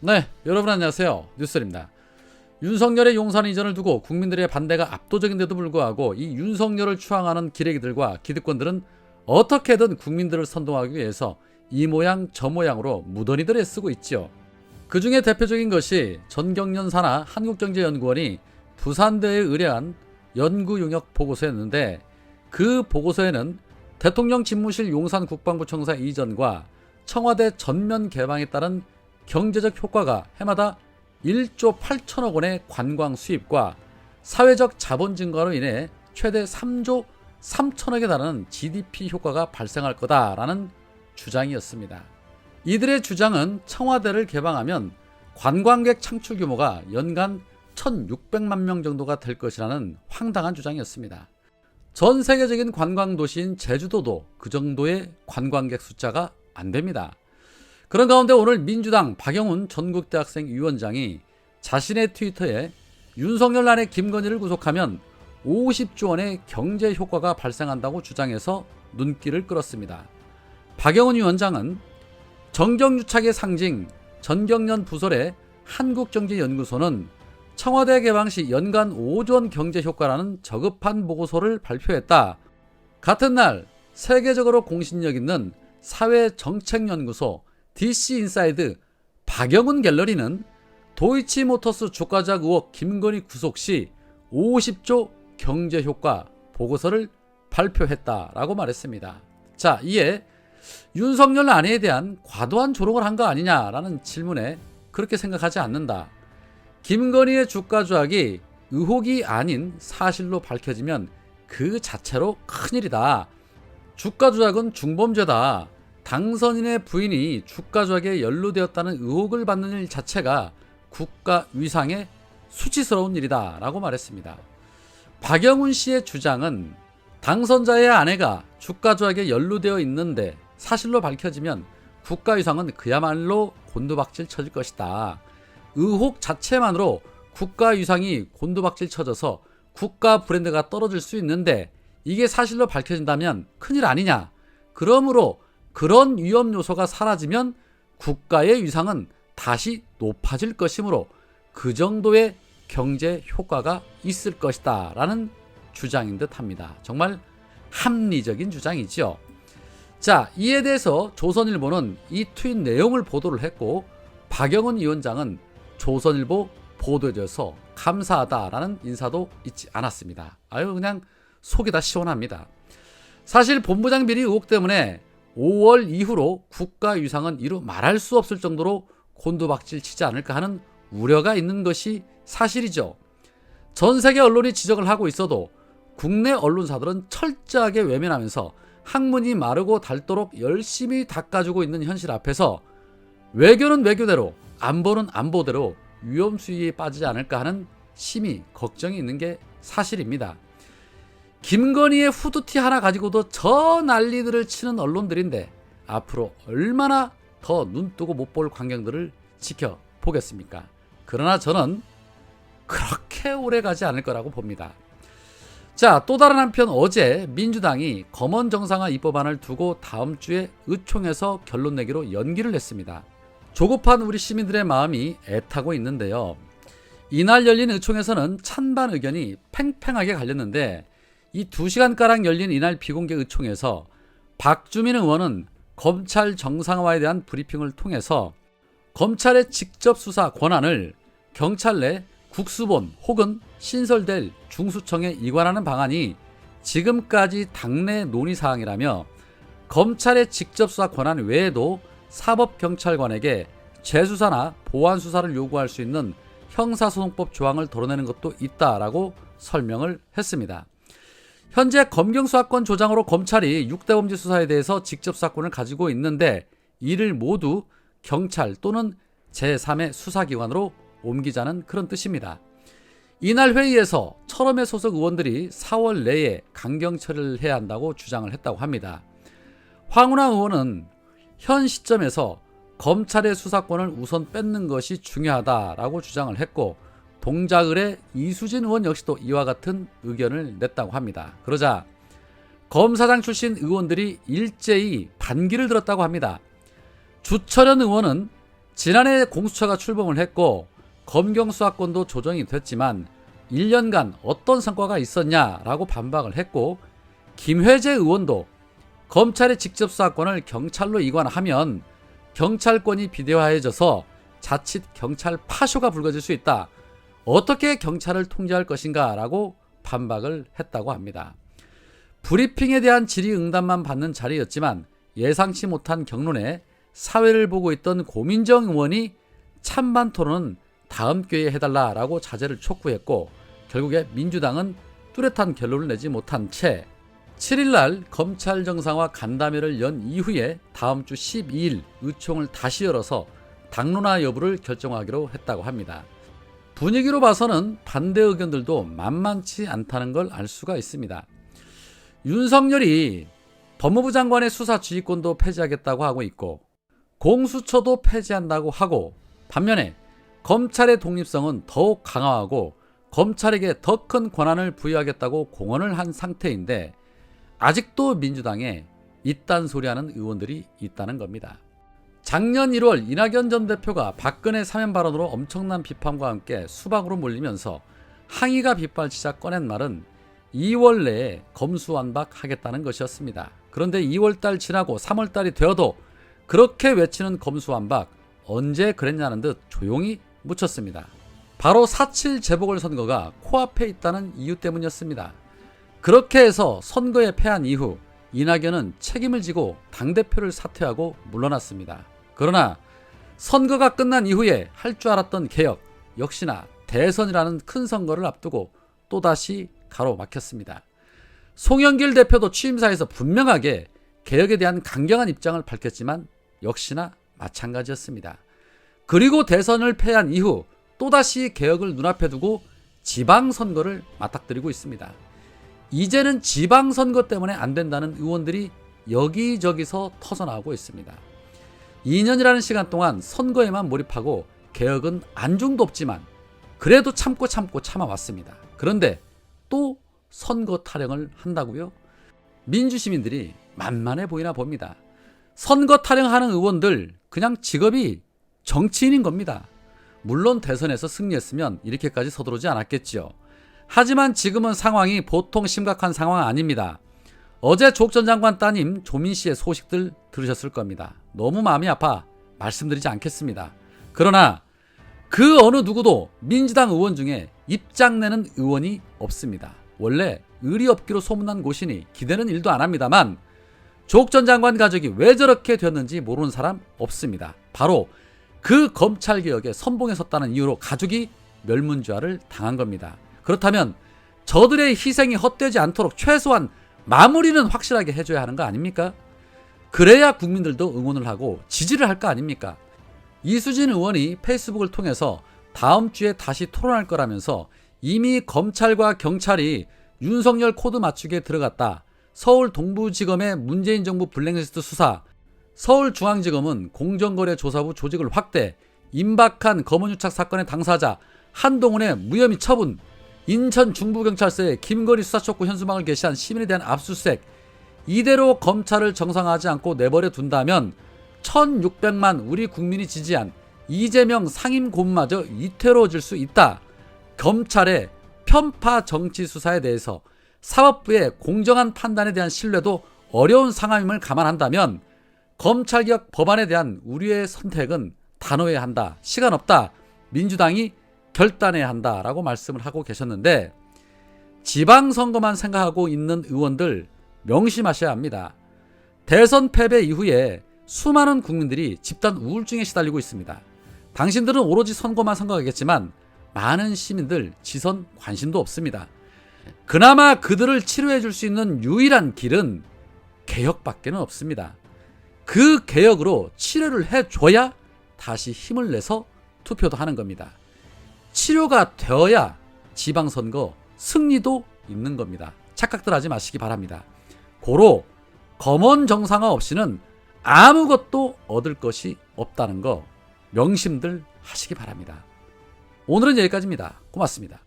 네, 여러분 안녕하세요. 뉴스입니다. 윤석열의 용산 이전을 두고 국민들의 반대가 압도적인데도 불구하고 이 윤석열을 추앙하는 기레기들과 기득권들은 어떻게든 국민들을 선동하기 위해서 이 모양 저 모양으로 무던히들 애쓰고 있죠. 그 중에 대표적인 것이 전경련 산하 한국경제연구원이 부산대에 의뢰한 연구 용역 보고서였는데, 그 보고서에는 대통령 집무실 용산 국방부청사 이전과 청와대 전면 개방에 따른 경제적 효과가 해마다 1조 8천억 원의 관광 수입과 사회적 자본 증가로 인해 최대 3조 3천억에 달하는 GDP 효과가 발생할 거다라는 주장이었습니다. 이들의 주장은 청와대를 개방하면 관광객 창출 규모가 연간 1,600만 명 정도가 될 것이라는 황당한 주장이었습니다. 전 세계적인 관광 도시인 제주도도 그 정도의 관광객 숫자가 안 됩니다. 그런 가운데 오늘 민주당 박영훈 전국대학생 위원장이 자신의 트위터에 윤석열 안에 김건희를 구속하면 50조 원의 경제 효과가 발생한다고 주장해서 눈길을 끌었습니다. 박영훈 위원장은 정경유착의 상징 전경련 부설의 한국경제연구소는 청와대 개방 시 연간 5조 원 경제 효과라는 저급한 보고서를 발표했다. 같은 날 세계적으로 공신력 있는 사회정책연구소 DC 인사이드 박영훈 갤러리는 도이치모터스 주가조작 의혹 김건희 구속 시 50조 경제효과 보고서를 발표했다라고 말했습니다. 자, 이에 윤석열 아내에 대한 과도한 조롱을 한 거 아니냐라는 질문에 그렇게 생각하지 않는다. 김건희의 주가조작이 의혹이 아닌 사실로 밝혀지면 그 자체로 큰일이다. 주가조작은 중범죄다. 당선인의 부인이 주가조작에 연루되었다는 의혹을 받는 일 자체가 국가 위상에 수치스러운 일이다 라고 말했습니다. 박영훈 씨의 주장은 당선자의 아내가 주가조작에 연루되어 있는데 사실로 밝혀지면 국가 위상은 그야말로 곤두박질 쳐질 것이다. 의혹 자체만으로 국가 위상이 곤두박질 쳐져서 국가 브랜드가 떨어질 수 있는데 이게 사실로 밝혀진다면 큰일 아니냐. 그러므로 그런 위험 요소가 사라지면 국가의 위상은 다시 높아질 것이므로 그 정도의 경제 효과가 있을 것이다 라는 주장인 듯 합니다. 정말 합리적인 주장이죠. 자, 이에 대해서 조선일보는 이 트윗 내용을 보도를 했고, 박영훈 위원장은 조선일보 보도해줘서 감사하다라는 인사도 잊지 않았습니다. 아유, 그냥 속이 다 시원합니다. 사실 본부장 비리 의혹 때문에 5월 이후로 국가 위상은 이루 말할 수 없을 정도로 곤두박질 치지 않을까 하는 우려가 있는 것이 사실이죠. 전 세계 언론이 지적을 하고 있어도 국내 언론사들은 철저하게 외면하면서 학문이 마르고 닳도록 열심히 닦아주고 있는 현실 앞에서 외교는 외교대로, 안보는 안보대로 위험 수위에 빠지지 않을까 하는 심히 걱정이 있는 게 사실입니다. 김건희의 후드티 하나 가지고도 저 난리들을 치는 언론들인데 앞으로 얼마나 더 눈뜨고 못 볼 광경들을 지켜보겠습니까? 그러나 저는 그렇게 오래 가지 않을 거라고 봅니다. 자, 또 다른 한편 어제 민주당이 검언 정상화 입법안을 두고 다음 주에 의총에서 결론 내기로 연기를 했습니다. 조급한 우리 시민들의 마음이 애타고 있는데요. 이날 열린 의총에서는 찬반 의견이 팽팽하게 갈렸는데, 이 2시간가량 열린 이날 비공개 의총에서 박주민 의원은 검찰 정상화에 대한 브리핑을 통해서 검찰의 직접 수사 권한을 경찰 내 국수본 혹은 신설될 중수청에 이관하는 방안이 지금까지 당내 논의사항이라며, 검찰의 직접 수사 권한 외에도 사법경찰관에게 재수사나 보완수사를 요구할 수 있는 형사소송법 조항을 덜어내는 것도 있다라고 설명을 했습니다. 현재 검경수사권 조장으로 검찰이 6대 범죄 수사에 대해서 직접 수사권을 가지고 있는데 이를 모두 경찰 또는 제3의 수사기관으로 옮기자는 그런 뜻입니다. 이날 회의에서 철험의 소속 의원들이 4월 내에 강경 처리를 해야 한다고 주장을 했다고 합니다. 황운하 의원은 현 시점에서 검찰의 수사권을 우선 뺏는 것이 중요하다라고 주장을 했고, 동작을의 이수진 의원 역시도 이와 같은 의견을 냈다고 합니다. 그러자 검사장 출신 의원들이 일제히 반기를 들었다고 합니다. 주철현 의원은 지난해 공수처가 출범을 했고 검경 수사권도 조정이 됐지만 1년간 어떤 성과가 있었냐라고 반박을 했고, 김회재 의원도 검찰의 직접 수사권을 경찰로 이관하면 경찰권이 비대화해져서 자칫 경찰 파쇼가 불거질 수 있다. 어떻게 경찰을 통제할 것인가 라고 반박을 했다고 합니다. 브리핑에 대한 질의응답만 받는 자리였지만 예상치 못한 경론에 사회를 보고 있던 고민정 의원이 찬반 토론은 다음 기회에 해달라라고 자제를 촉구했고, 결국에 민주당은 뚜렷한 결론을 내지 못한 채 7일날 검찰 정상화 간담회를 연 이후에 다음 주 12일 의총을 다시 열어서 당론화 여부를 결정하기로 했다고 합니다. 분위기로 봐서는 반대 의견들도 만만치 않다는 걸 알 수가 있습니다. 윤석열이 법무부 장관의 수사 지휘권도 폐지하겠다고 하고 있고, 공수처도 폐지한다고 하고, 반면에 검찰의 독립성은 더욱 강화하고 검찰에게 더 큰 권한을 부여하겠다고 공언을 한 상태인데, 아직도 민주당에 이딴 소리하는 의원들이 있다는 겁니다. 작년 1월 이낙연 전 대표가 박근혜 사면 발언으로 엄청난 비판과 함께 수박으로 몰리면서 항의가 빗발치자 꺼낸 말은 2월 내에 검수완박하겠다는 것이었습니다. 그런데 2월달 지나고 3월달이 되어도 그렇게 외치는 검수완박, 언제 그랬냐는 듯 조용히 묻혔습니다. 바로 4.7 재보궐선거가 코앞에 있다는 이유 때문이었습니다. 그렇게 해서 선거에 패한 이후 이낙연은 책임을 지고 당대표를 사퇴하고 물러났습니다. 그러나 선거가 끝난 이후에 할 줄 알았던 개혁, 역시나 대선이라는 큰 선거를 앞두고 또다시 가로막혔습니다. 송영길 대표도 취임사에서 분명하게 개혁에 대한 강경한 입장을 밝혔지만 역시나 마찬가지였습니다. 그리고 대선을 패한 이후 또다시 개혁을 눈앞에 두고 지방선거를 맞닥뜨리고 있습니다. 이제는 지방선거 때문에 안 된다는 의원들이 여기저기서 터져나오고 있습니다. 2년이라는 시간 동안 선거에만 몰입하고 개혁은 안중도 없지만 그래도 참고 참아왔습니다. 그런데 또 선거 타령을 한다고요? 민주시민들이 만만해 보이나 봅니다. 선거 타령하는 의원들 그냥 직업이 정치인인 겁니다. 물론 대선에서 승리했으면 이렇게까지 서두르지 않았겠지요. 하지만 지금은 상황이 보통 심각한 상황 아닙니다. 어제 조 전 장관 따님 조민 씨의 소식들 들으셨을 겁니다. 너무 마음이 아파 말씀드리지 않겠습니다. 그러나 그 어느 누구도 민주당 의원 중에 입장 내는 의원이 없습니다. 원래 의리 없기로 소문난 곳이니 기대는 일도 안 합니다만 조 전 장관 가족이 왜 저렇게 됐는지 모르는 사람 없습니다. 바로 그 검찰개혁에 선봉에 섰다는 이유로 가족이 멸문죄화를 당한 겁니다. 그렇다면 저들의 희생이 헛되지 않도록 최소한 마무리는 확실하게 해줘야 하는 거 아닙니까? 그래야 국민들도 응원을 하고 지지를 할 거 아닙니까? 이수진 의원이 페이스북을 통해서 다음 주에 다시 토론할 거라면서 이미 검찰과 경찰이 윤석열 코드 맞추기에 들어갔다. 서울 동부지검의 문재인 정부 블랙리스트 수사, 서울중앙지검은 공정거래조사부 조직을 확대, 임박한 검언유착 사건의 당사자 한동훈의 무혐의 처분, 인천 중부경찰서에 김건희 수사촉구 현수막을 게시한 시민에 대한 압수수색, 이대로 검찰을 정상화하지 않고 내버려 둔다면 1600만 우리 국민이 지지한 이재명 상임고문마저 위태로워질 수 있다. 검찰의 편파 정치 수사에 대해서 사법부의 공정한 판단에 대한 신뢰도 어려운 상황임을 감안한다면 검찰개혁 법안에 대한 우리의 선택은 단호해야 한다. 시간 없다. 민주당이 결단해야 한다라고 말씀을 하고 계셨는데, 지방선거만 생각하고 있는 의원들 명심하셔야 합니다. 대선 패배 이후에 수많은 국민들이 집단 우울증에 시달리고 있습니다. 당신들은 오로지 선거만 생각하겠지만 많은 시민들 지선 관심도 없습니다. 그나마 그들을 치료해 줄 수 있는 유일한 길은 개혁밖에는 없습니다. 그 개혁으로 치료를 해줘야 다시 힘을 내서 투표도 하는 겁니다. 치료가 되어야 지방선거 승리도 있는 겁니다. 착각들 하지 마시기 바랍니다. 고로 검언 정상화 없이는 아무것도 얻을 것이 없다는 거 명심들 하시기 바랍니다. 오늘은 여기까지입니다. 고맙습니다.